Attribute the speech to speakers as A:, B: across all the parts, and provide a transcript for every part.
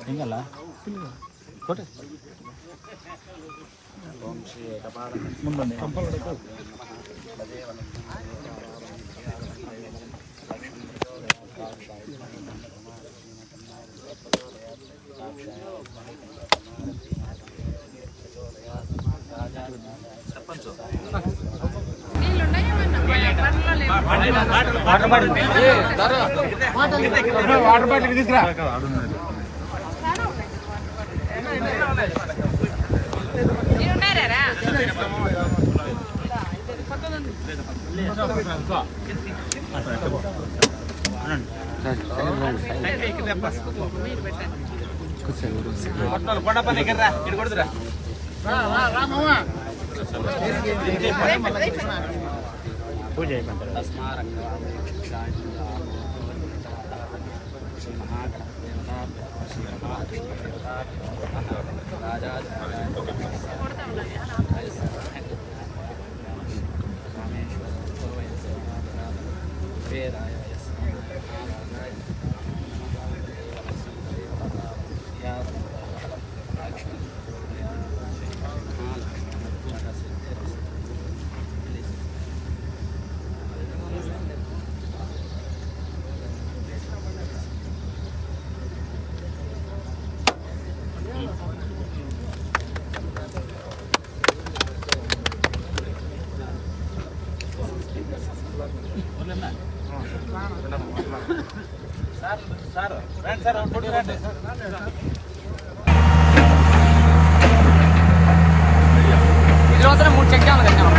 A: ಹಿಂಗಲ್ಲ ಕೊಟ್ಟೆ ಮುಂದೆ water bottle తీసుకురా. పూజ సార్ రండి సార్ రండి ఇది 3 చెక్ డ్యామ్లు కట్టాము.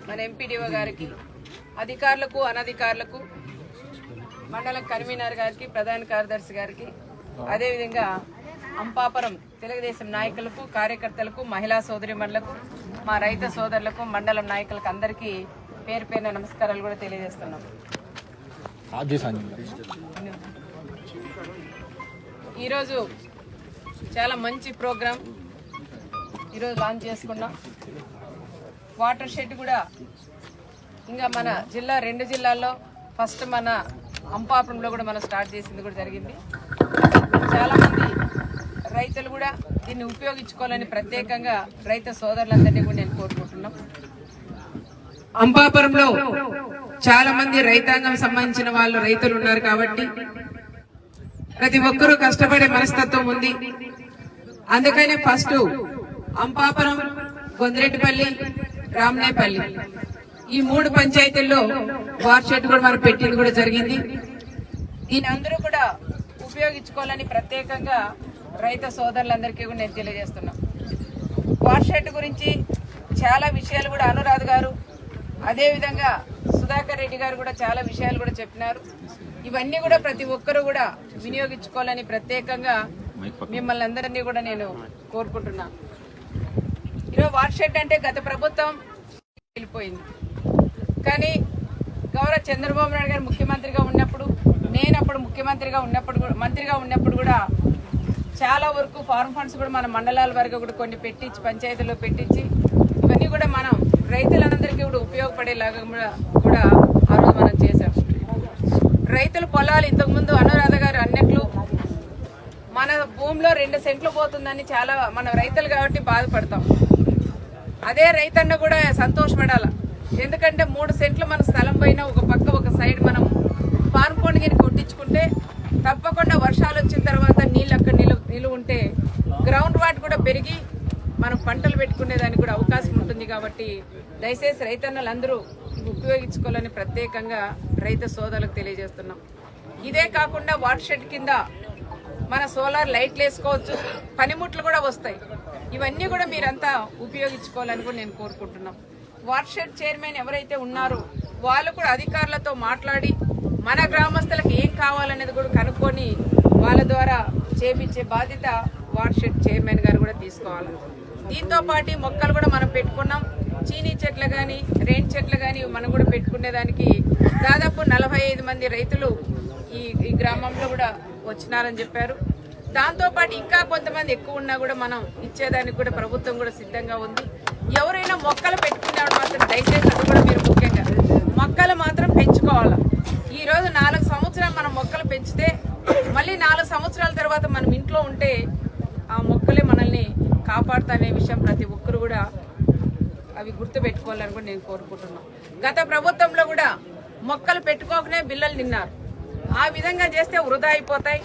B: మన ఎంపీడీఓ గారికి, అధికారులకు, అనధికారులకు, మండల కన్వీనర్ గారికి, ప్రధాన కార్యదర్శి గారికి, అదేవిధంగా అంపాపురం తెలుగుదేశం నాయకులకు, కార్యకర్తలకు, మహిళా సోదరిమణులకు, మా రైతు సోదరులకు, మండలం నాయకులకు అందరికీ పేరు పేరున నమస్కారాలు కూడా తెలియజేస్తున్నాం. ఈరోజు చాలా మంచి ప్రోగ్రాం ఈరోజు లాంచ్ చేసుకున్నాం. వాటర్ షెడ్ కూడా ఇంకా మన జిల్లా 2 జిల్లాల్లో ఫస్ట్ మన అంపాపురంలో కూడా మనం స్టార్ట్ చేసింది కూడా జరిగింది. చాలామంది రైతులు కూడా దీన్ని ఉపయోగించుకోవాలని ప్రత్యేకంగా రైతు సోదరులందరినీ కూడా నేను కోరుకుంటున్నాం. అంపాపురంలో చాలా మంది రైతాంగం సంబంధించిన వాళ్ళు రైతులు ఉన్నారు కాబట్టి ప్రతి ఒక్కరూ కష్టపడే మనస్తత్వం ఉంది. అందుకనే ఫస్ట్ అంపాపురం, గొందిరెడ్డిపల్లి, రామనేపల్లి ఈ 3 పంచాయతీల్లో వాటర్ షెడ్ కూడా మనం పెట్టింది కూడా జరిగింది. దీని అందరూ కూడా ఉపయోగించుకోవాలని ప్రత్యేకంగా రైతు సోదరులందరికీ కూడా నేను తెలియజేస్తున్నాను. వాటర్ షెడ్ గురించి చాలా విషయాలు కూడా అనురాధ్ గారు, అదేవిధంగా సుధాకర్ రెడ్డి గారు కూడా చాలా విషయాలు కూడా చెప్పినారు. ఇవన్నీ కూడా ప్రతి ఒక్కరూ కూడా వినియోగించుకోవాలని ప్రత్యేకంగా మిమ్మల్ని అందరినీ కూడా నేను కోరుకుంటున్నా. ఈరోజు వాటర్ షెడ్ అంటే గత ప్రభుత్వం వెళ్ళిపోయింది, కానీ గౌరవ చంద్రబాబు నాయుడు గారు ముఖ్యమంత్రిగా ఉన్నప్పుడు, నేను అప్పుడు మంత్రిగా ఉన్నప్పుడు కూడా చాలా వరకు ఫార్మ్ ఫండ్స్ కూడా మన మండలాల వరకు కూడా కొన్ని పెట్టించి పంచాయతీలో పెట్టించి ఇవన్నీ కూడా మనం రైతులందరికీ కూడా ఉపయోగపడేలాగా కూడా ఆ రోజు మనం చేశాం. రైతుల పొలాలు ఇంతకుముందు అనురాధ గారు అన్నట్లు మన భూమిలో 2 సెంట్లు పోతుందని చాలా మన రైతులు కాబట్టి బాధపడతాం. అదే రైతన్న కూడా సంతోషపడాల, ఎందుకంటే 3 సెంట్లు మన స్థలం పైన ఒక పక్క ఒక సైడ్ మనం ఫార్మ్ పండుగని కొట్టించుకుంటే తప్పకుండా వర్షాలు వచ్చిన తర్వాత నీళ్ళు అక్కడ నిలువ ఉంటే గ్రౌండ్ వాటర్ కూడా పెరిగి మనం పంటలు పెట్టుకునేదానికి కూడా అవకాశం ఉంటుంది. కాబట్టి దయచేసి రైతన్నలందరూ ఉపయోగించుకోవాలని ప్రత్యేకంగా రైతు సోదరులకు తెలియజేస్తున్నాం. ఇదే కాకుండా వాటర్ షెడ్ కింద మన సోలార్ లైట్లు వేసుకోవచ్చు, పనిముట్లు కూడా వస్తాయి. ఇవన్నీ కూడా మీరంతా ఉపయోగించుకోవాలని కూడా నేను కోరుకుంటున్నాం. వార్షెడ్ చైర్మన్ ఎవరైతే ఉన్నారో వాళ్ళు కూడా అధికారులతో మాట్లాడి మన గ్రామస్తులకు ఏం కావాలనేది కూడా కనుక్కొని వాళ్ళ ద్వారా చేపించే బాధ్యత వార్షెడ్ చైర్మన్ గారు కూడా తీసుకోవాలి. దీంతో పాటు మొక్కలు కూడా మనం పెట్టుకున్నాం. చీనీ చెట్లు కానీ రేణి చెట్లు కానీ మనం కూడా పెట్టుకునేదానికి దాదాపు 45 మంది రైతులు ఈ గ్రామంలో కూడా వచ్చినారని చెప్పారు. దాంతోపాటు ఇంకా కొంతమంది ఎక్కువ ఉన్నా కూడా మనం ఇచ్చేదానికి కూడా ప్రభుత్వం కూడా సిద్ధంగా ఉంది. ఎవరైనా మొక్కలు పెట్టుకునేవాడు మాత్రం దయచేసి అది కూడా మీరు ముఖ్యంగా మొక్కలు మాత్రం పెంచుకోవాలి. ఈ రోజు 4 సంవత్సరాలు మనం మొక్కలు పెంచితే మళ్ళీ 4 సంవత్సరాల తర్వాత మనం ఇంట్లో ఉంటే ఆ మొక్కలే మనల్ని కాపాడుతానే విషయం ప్రతి ఒక్కరు కూడా అవి గుర్తు పెట్టుకోవాలని కూడా నేను కోరుకుంటున్నాను. గత ప్రభుత్వంలో కూడా మొక్కలు పెట్టుకోకనే బిల్లలు నిన్నారు. ఆ విధంగా చేస్తే వృధా అయిపోతాయి.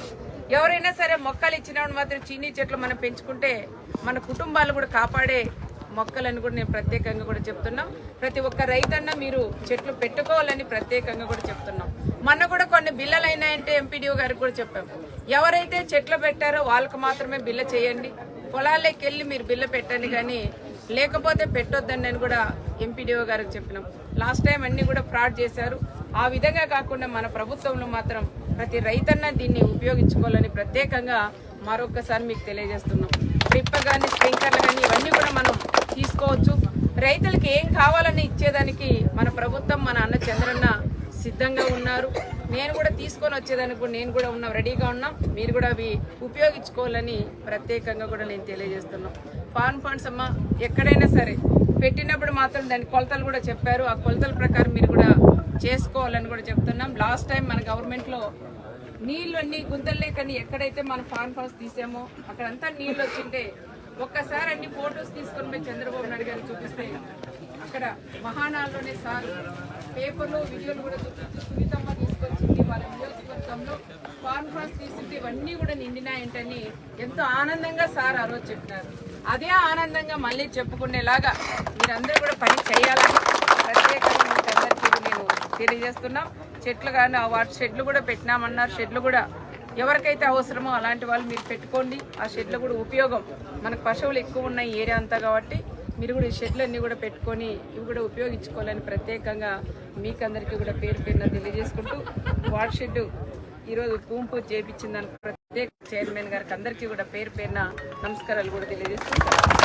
B: ఎవరైనా సరే మొక్కలు ఇచ్చినప్పుడు మాత్రం చీనీ చెట్లు మనం పెంచుకుంటే మన కుటుంబాలు కూడా కాపాడే మొక్కలని కూడా నేను ప్రత్యేకంగా కూడా చెప్తున్నాం. ప్రతి ఒక్క రైతన్న మీరు చెట్లు పెట్టుకోవాలని ప్రత్యేకంగా కూడా చెప్తున్నాం. మొన్న కూడా కొన్ని బిల్లలు అయినాయంటే ఎంపీడీఓ గారికి కూడా చెప్పాం. ఎవరైతే చెట్లు పెట్టారో వాళ్ళకు మాత్రమే బిల్ల చేయండి, పొలాల్లోకి వెళ్ళి మీరు బిల్ల పెట్టండి, కానీ లేకపోతే పెట్టొద్దండి అని కూడా ఎంపీడీఓ గారికి చెప్పినాం. లాస్ట్ టైం అన్ని కూడా ఫ్రాడ్ చేశారు. ఆ విధంగా కాకుండా మన ప్రభుత్వంలో మాత్రం ప్రతి రైతన్న దీన్ని ఉపయోగించుకోవాలని ప్రత్యేకంగా మరొకసారి మీకు తెలియజేస్తున్నాం. డ్రిప్ కానీ స్ప్రింక్లర్లు కానీ ఇవన్నీ కూడా మనం తీసుకోవచ్చు. రైతులకి ఏం కావాలని ఇచ్చేదానికి మన ప్రభుత్వం మన అన్న చంద్రన్న సిద్ధంగా ఉన్నారు. నేను కూడా తీసుకొని వచ్చేదానికి కూడా నేను కూడా రెడీగా ఉన్నాం. మీరు కూడా అవి ఉపయోగించుకోవాలని ప్రత్యేకంగా కూడా నేను తెలియజేస్తున్నాం. ఫార్మ్ ఫండ్స్ అమ్మ ఎక్కడైనా సరే పెట్టినప్పుడు మాత్రం దాని కొలతలు కూడా చెప్పారు. ఆ కొలతల ప్రకారం మీరు కూడా చేసుకోవాలని కూడా చెప్తున్నాం. లాస్ట్ టైం మన గవర్నమెంట్లో నీళ్లు అన్ని గుంతలే, కానీ ఎక్కడైతే మన ఫార్మ్ హౌస్ తీసామో అక్కడంతా నీళ్లు వచ్చింటే ఒక్కసారి అన్ని ఫొటోస్ తీసుకొని పోయి చంద్రబాబు నాయుడు గారికి చూపిస్తే అక్కడ మహానాల్లోనే సార్ పేపర్లు వీడియోలు కూడా చూపించి సునీతమ్మ తీసుకొచ్చింది వాళ్ళ నియోజకవర్గంలో ఫార్మ్ హౌస్ తీసుకుంటే ఇవన్నీ కూడా నిండినాయంటని ఎంతో ఆనందంగా సార్ ఆ రోజు చెప్పినారు. అదే ఆనందంగా మళ్ళీ చెప్పుకునేలాగా మీరందరూ కూడా పని చేయాలని ప్రత్యేకంగా మీకు అందరికీ నేను తెలియజేస్తున్నాం. చెట్లు కానీ వాటి షెడ్లు కూడా పెట్టినామన్నారు. షెడ్లు కూడా ఎవరికైతే అవసరమో అలాంటి వాళ్ళు మీరు పెట్టుకోండి. ఆ షెడ్లు కూడా ఉపయోగం, మనకు పశువులు ఎక్కువ ఉన్న ఈ ఏరియా అంతా కాబట్టి మీరు కూడా ఈ షెడ్లు అన్నీ కూడా పెట్టుకొని ఇవి కూడా ఉపయోగించుకోవాలని ప్రత్యేకంగా మీకందరికీ కూడా పేరు పేరున తెలియజేసుకుంటూ వాటర్ షెడ్ ఈరోజు పూంపు చేయించిందని ప్రత్యేక చైర్మన్ గారికి అందరికీ కూడా పేరు పేరున నమస్కారాలు కూడా తెలియజేసుకుంటాను.